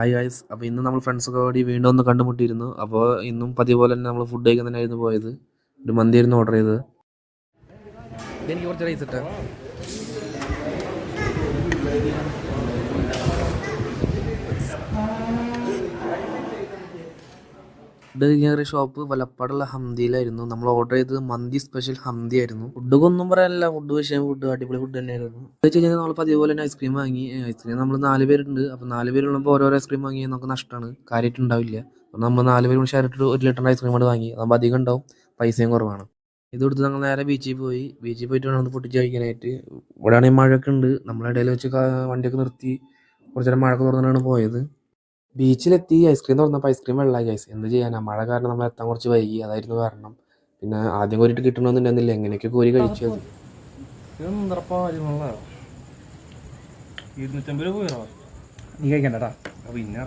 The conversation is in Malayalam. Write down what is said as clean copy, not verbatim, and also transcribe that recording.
ഹായ് ഗൈസ്, അപ്പോൾ ഇന്ന് നമ്മൾ ഫ്രണ്ട്സൊക്കെ കൂടി വീണ്ടും ഒന്ന് കണ്ടുമുട്ടിയിരുന്നു. അപ്പോൾ ഇന്നും പതിവ് പോലെ തന്നെ നമ്മൾ ഫുഡ് കഴിക്കാൻ തന്നെയായിരുന്നു പോയത്. ഒരു മന്തിയായിരുന്നു ഓർഡർ ചെയ്തത്. എനിക്ക് കുറച്ച് റൈസ് ഇട്ടാ. ഫുഡ് കഴിക്കാൻ ഷോപ്പ് വലപ്പാടുള്ള ഹംദിയിലായിരുന്നു. നമ്മൾ ഓർഡർ ചെയ്തത് മന്തി സ്പെഷ്യൽ ഹംദി ആയിരുന്നു. ഫുഡ് ഒന്നും പറയാനില്ല, ഫുഡ് വിഷയം ഫുഡ് അടിപൊളി ഫുഡ് തന്നെയായിരുന്നു. വെച്ച് കഴിഞ്ഞാൽ നമ്മൾ അതേപോലെ തന്നെ ഐസ്ക്രീം വാങ്ങി. ഐസ്ക്രീം നമ്മൾ 4 പേരുണ്ട്. അപ്പോൾ 4 പേരുള്ളപ്പോൾ ഓരോരോ ഐസ്ക്രീം വാങ്ങി നമുക്ക് നഷ്ടമാണ്, കാര്യമായിട്ട് ഉണ്ടാവില്ല. അപ്പോൾ നമ്മൾ 4 പേരും ഷെയർ ഇട്ടിട്ട് 1 ലിറ്ററിൻ്റെ ഐസ്ക്രീം കൂടെ വാങ്ങി. അതാകുമ്പോൾ അധികം ഉണ്ടാവും, പൈസയും കുറവാണ്. ഇത് കൊടുത്ത് ഞങ്ങൾ നേരെ ബീച്ചിൽ പോയിട്ട് വേണം ഒന്ന് പൊട്ടിച്ച് കഴിക്കാനായിട്ട്. ഇവിടെ ആണെങ്കിൽ മഴയൊക്കെ ഉണ്ട്. നമ്മളിടയിൽ വെച്ച് വണ്ടിയൊക്കെ നിർത്തി കുറച്ച് നേരം മഴയൊക്കെ തുറന്നിട്ടാണ് പോയത്. ബീച്ചിലെത്തി ഐസ്ക്രീം തുറന്നപ്പോൾ ഐസ്ക്രീം വെള്ളമായി ഗൈസ്. എന്ത് ചെയ്യാനാ, മഴ കാരണം നമ്മൾ എത്താൻ കുറച്ച് വൈകി, അതായിരുന്നു കാരണം. പിന്നെ ആദ്യം കോരിട്ട് കിട്ടണമെന്നുണ്ടെന്നില്ല, എങ്ങനെയൊക്കെ കോരി കഴിച്ചത്. നീ കഴിക്കണ്ടട്ടാ പിന്നെ